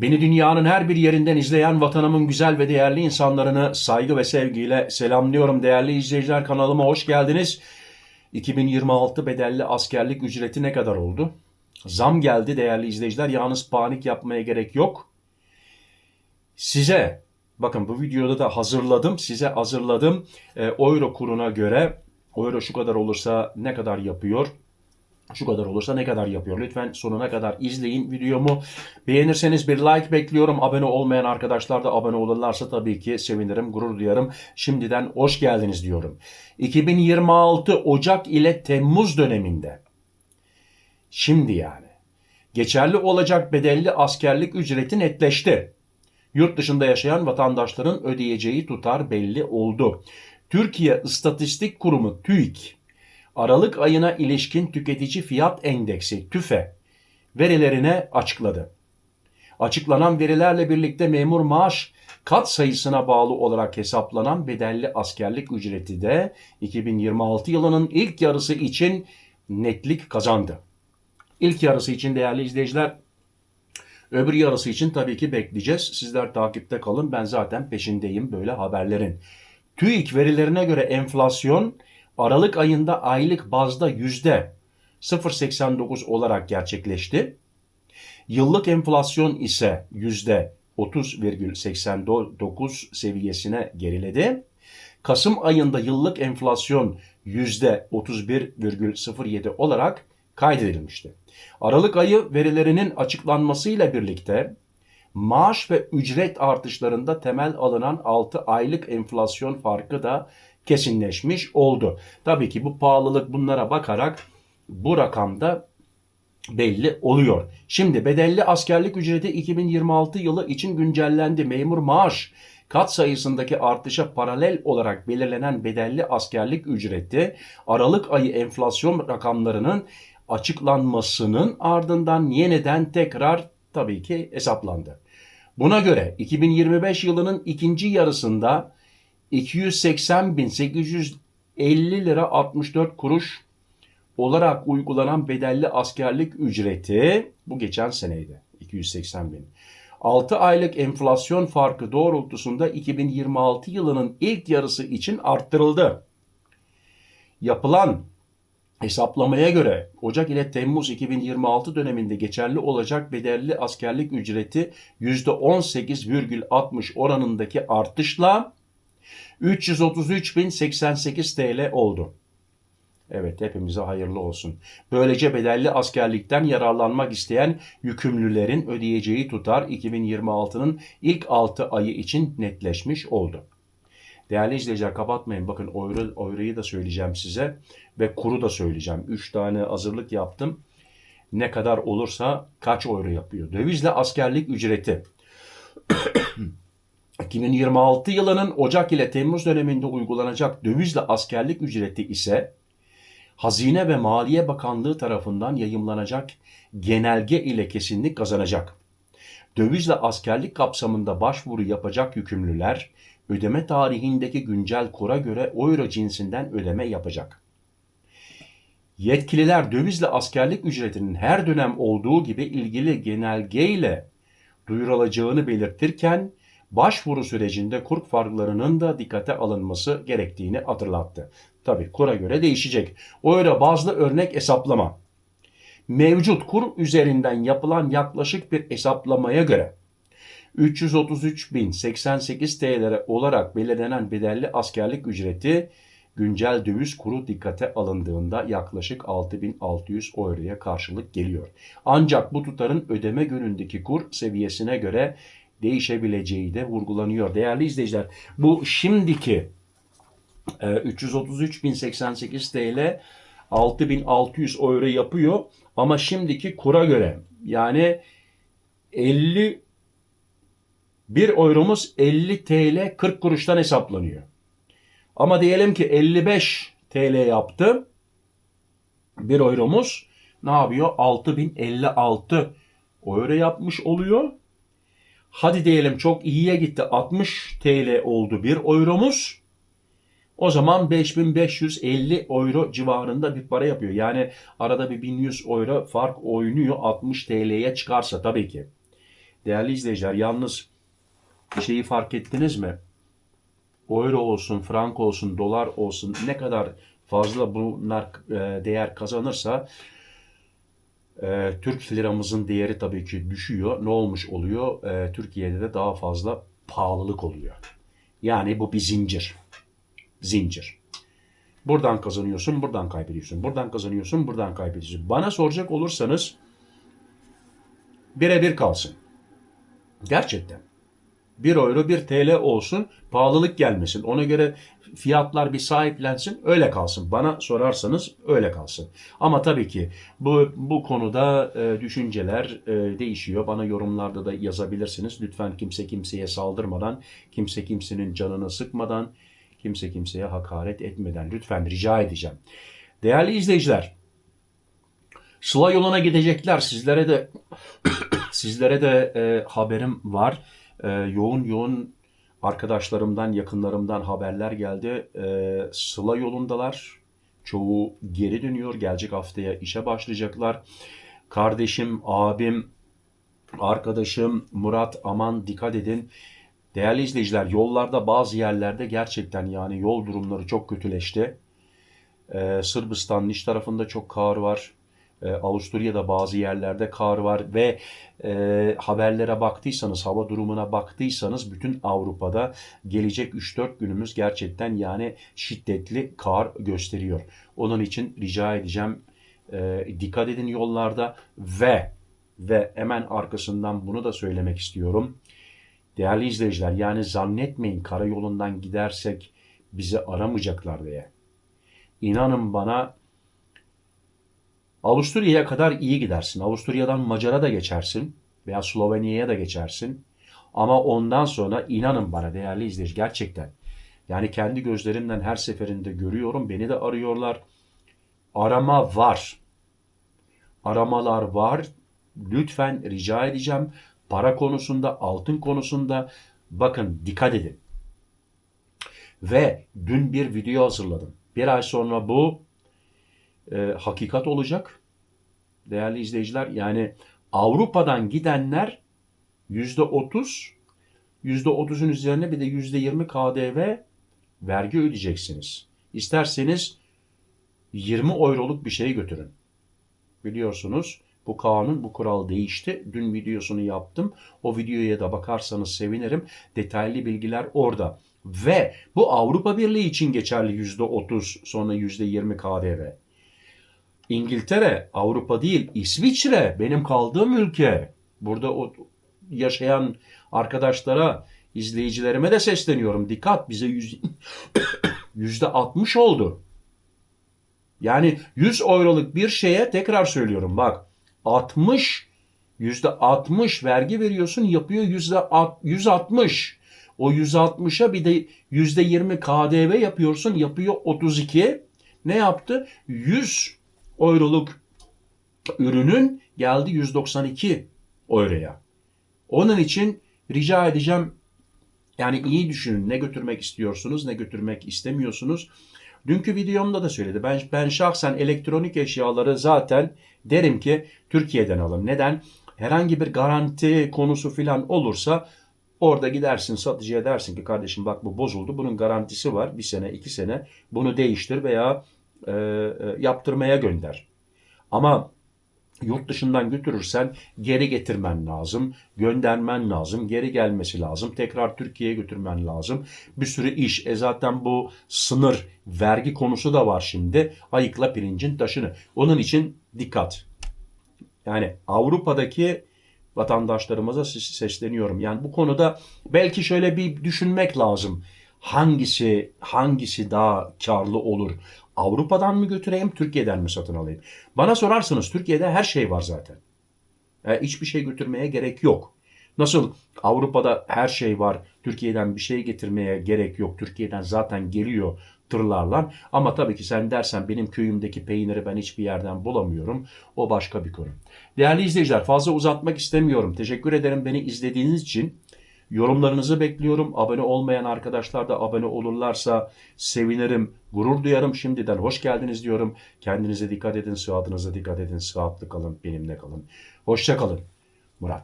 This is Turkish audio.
Beni dünyanın her bir yerinden izleyen vatanımın güzel ve değerli insanlarını saygı ve sevgiyle selamlıyorum. Değerli izleyiciler, kanalıma hoş geldiniz. 2026 bedelli askerlik ücreti ne kadar oldu? Zam geldi değerli izleyiciler. Yalnız panik yapmaya gerek yok. Size, bakın bu videoda da hazırladım. Size hazırladım. Euro kuruna göre euro şu kadar olursa ne kadar yapıyor? Şu kadar olursa ne kadar yapıyor? Lütfen sonuna kadar izleyin videomu. Beğenirseniz bir like bekliyorum. Abone olmayan arkadaşlar da abone olurlarsa tabii ki sevinirim, gurur duyarım. Şimdiden hoş geldiniz diyorum. 2026 Ocak ile Temmuz döneminde, şimdi yani, geçerli olacak bedelli askerlik ücreti netleşti. Yurt dışında yaşayan vatandaşların ödeyeceği tutar belli oldu. Türkiye İstatistik Kurumu TÜİK, Aralık ayına ilişkin tüketici fiyat endeksi TÜFE verilerini açıkladı. Açıklanan verilerle birlikte memur maaş kat sayısına bağlı olarak hesaplanan bedelli askerlik ücreti de 2026 yılının ilk yarısı için netlik kazandı. İlk yarısı için değerli izleyiciler, öbür yarısı için tabii ki bekleyeceğiz. Sizler takipte kalın. Ben zaten peşindeyim böyle haberlerin. TÜİK verilerine göre enflasyon Aralık ayında aylık bazda %0,89 olarak gerçekleşti. Yıllık enflasyon ise %30,89 seviyesine geriledi. Kasım ayında yıllık enflasyon %31,07 olarak kaydedilmişti. Aralık ayı verilerinin açıklanmasıyla birlikte maaş ve ücret artışlarında temel alınan 6 aylık enflasyon farkı da kesinleşmiş oldu. Tabii ki bu pahalılık, bunlara bakarak bu rakamda belli oluyor. Şimdi bedelli askerlik ücreti 2026 yılı için güncellendi. Memur maaş kat sayısındaki artışa paralel olarak belirlenen bedelli askerlik ücreti Aralık ayı enflasyon rakamlarının açıklanmasının ardından yeniden tekrar tabii ki hesaplandı. Buna göre 2025 yılının ikinci yarısında 280.850 lira 64 kuruş olarak uygulanan bedelli askerlik ücreti, bu geçen seneydi, 280 bin. 6 aylık enflasyon farkı doğrultusunda 2026 yılının ilk yarısı için arttırıldı. Yapılan hesaplamaya göre Ocak ile Temmuz 2026 döneminde geçerli olacak bedelli askerlik ücreti %18,60 oranındaki artışla 333.088 TL oldu. Evet, hepimize hayırlı olsun. Böylece bedelli askerlikten yararlanmak isteyen yükümlülerin ödeyeceği tutar 2026'nın ilk 6 ayı için netleşmiş oldu. Değerli izleyiciler, kapatmayın. Bakın euroyu da söyleyeceğim size ve kuru da söyleyeceğim. 3 tane hazırlık yaptım. Ne kadar olursa kaç euro yapıyor? Dövizle askerlik ücreti 2026 yılının Ocak ile Temmuz döneminde uygulanacak dövizle askerlik ücreti ise Hazine ve Maliye Bakanlığı tarafından yayımlanacak genelge ile kesinlik kazanacak. Dövizle askerlik kapsamında başvuru yapacak yükümlüler, ödeme tarihindeki güncel kura göre euro cinsinden ödeme yapacak. Yetkililer dövizle askerlik ücretinin her dönem olduğu gibi ilgili genelgeyle duyurulacağını belirtirken, başvuru sürecinde kur farklarının da dikkate alınması gerektiğini hatırlattı. Tabii kura göre değişecek. Euro bazlı örnek hesaplama. Mevcut kur üzerinden yapılan yaklaşık bir hesaplamaya göre 333.088 TL olarak belirlenen bedelli askerlik ücreti güncel döviz kuru dikkate alındığında yaklaşık 6.600 euroya karşılık geliyor. Ancak bu tutarın ödeme günündeki kur seviyesine göre değişebileceği de vurgulanıyor. Değerli izleyiciler, bu şimdiki 333.088 TL 6.600 euro yapıyor ama şimdiki kura göre, yani 1 euromuz 50 TL 40 kuruştan hesaplanıyor. Ama diyelim ki 55 TL yaptı. 1 euromuz ne yapıyor? 6.056 euro yapmış oluyor. Hadi diyelim çok iyiye gitti. 60 TL oldu 1 euromuz. O zaman 5.550 euro civarında bir para yapıyor. Yani arada bir 1.100 euro fark oynuyor 60 TL'ye çıkarsa tabii ki. Değerli izleyiciler, yalnız bir şeyi fark ettiniz mi? Euro olsun, frank olsun, dolar olsun, ne kadar fazla bunlar değer kazanırsa Türk liramızın değeri tabii ki düşüyor. Ne olmuş oluyor? Türkiye'de de daha fazla pahalılık oluyor. Yani bu bir zincir. Zincir. Buradan kazanıyorsun, buradan kaybediyorsun. Buradan kazanıyorsun, buradan kaybediyorsun. Bana soracak olursanız birebir kalsın. Gerçekten. 1 euro 1 TL olsun, pahalılık gelmesin. Ona göre fiyatlar bir sahiplensin, öyle kalsın. Bana sorarsanız öyle kalsın. Ama tabii ki bu konuda düşünceler değişiyor. Bana yorumlarda da yazabilirsiniz. Lütfen kimse kimseye saldırmadan, kimse kimsenin canını sıkmadan, kimse kimseye hakaret etmeden lütfen rica edeceğim. Değerli izleyiciler, Sıla yoluna gidecekler. Sizlere de haberim var. Yoğun yoğun arkadaşlarımdan, yakınlarımdan haberler geldi. Sıla yolundalar. Çoğu geri dönüyor. Gelecek haftaya işe başlayacaklar. Kardeşim, abim, arkadaşım Murat, aman dikkat edin. Değerli izleyiciler, yollarda bazı yerlerde gerçekten yani yol durumları çok kötüleşti. Sırbistan iç tarafında çok kar var. Avusturya'da bazı yerlerde kar var ve haberlere baktıysanız, hava durumuna baktıysanız bütün Avrupa'da gelecek 3-4 günümüz gerçekten yani şiddetli kar gösteriyor. Onun için rica edeceğim, dikkat edin yollarda ve hemen arkasından bunu da söylemek istiyorum. Değerli izleyiciler, yani zannetmeyin karayolundan gidersek bizi aramayacaklar diye. İnanın bana, Avusturya'ya kadar iyi gidersin. Avusturya'dan Macar'a da geçersin veya Slovenya'ya da geçersin. Ama ondan sonra inanın bana değerli izleyici, gerçekten. Yani kendi gözlerimden her seferinde görüyorum. Beni de arıyorlar. Arama var. Aramalar var. Lütfen rica edeceğim. Para konusunda, altın konusunda bakın dikkat edin. Ve dün bir video hazırladım. Bir ay sonra bu hakikat olacak. Değerli izleyiciler, yani Avrupa'dan gidenler %30, %30'un üzerine bir de %20 KDV vergi ödeyeceksiniz. İsterseniz 20 euroluk bir şey götürün. Biliyorsunuz bu kanun, bu kural değişti. Dün videosunu yaptım. O videoya da bakarsanız sevinirim. Detaylı bilgiler orada. Ve bu Avrupa Birliği için geçerli %30 sonra %20 KDV. İngiltere, Avrupa değil, İsviçre, benim kaldığım ülke. Burada yaşayan arkadaşlara, izleyicilerime de sesleniyorum. Dikkat, bize %60 oldu. Yani 100 euroluk bir şeye tekrar söylüyorum bak. %60 vergi veriyorsun, yapıyor %160. O 160'a bir de %20 KDV yapıyorsun, yapıyor 32. Ne yaptı? 100 euroluk ürünün geldi 192 euroya. Onun için rica edeceğim, yani iyi düşünün, ne götürmek istiyorsunuz, ne götürmek istemiyorsunuz. Dünkü videomda da söyledi. Ben şahsen elektronik eşyaları zaten derim ki Türkiye'den alın. Neden? Herhangi bir garanti konusu falan olursa orada gidersin satıcıya, dersin ki kardeşim bak bu bozuldu. Bunun garantisi var. 1 sene 2 sene. Bunu değiştir veya yaptırmaya gönder. Ama yurt dışından götürürsen geri getirmen lazım, göndermen lazım, geri gelmesi lazım, tekrar Türkiye'ye götürmen lazım. Bir sürü iş. Zaten bu sınır, vergi konusu da var şimdi. Ayıkla pirincin taşını. Onun için dikkat. Yani Avrupa'daki vatandaşlarımıza sesleniyorum. Yani bu konuda belki şöyle bir düşünmek lazım. Hangisi daha karlı olur? Avrupa'dan mı götüreyim, Türkiye'den mi satın alayım? Bana sorarsanız Türkiye'de her şey var zaten. Hiçbir şey götürmeye gerek yok. Nasıl Avrupa'da her şey var, Türkiye'den bir şey getirmeye gerek yok. Türkiye'den zaten geliyor tırlarla. Ama tabii ki sen dersen benim köyümdeki peyniri ben hiçbir yerden bulamıyorum. O başka bir konu. Değerli izleyiciler, fazla uzatmak istemiyorum. Teşekkür ederim beni izlediğiniz için. Yorumlarınızı bekliyorum. Abone olmayan arkadaşlar da abone olurlarsa sevinirim, gurur duyarım. Şimdiden hoş geldiniz diyorum. Kendinize dikkat edin, sıhhatınıza dikkat edin. Sıhhatli kalın, benimle kalın. Hoşça kalın. Murat.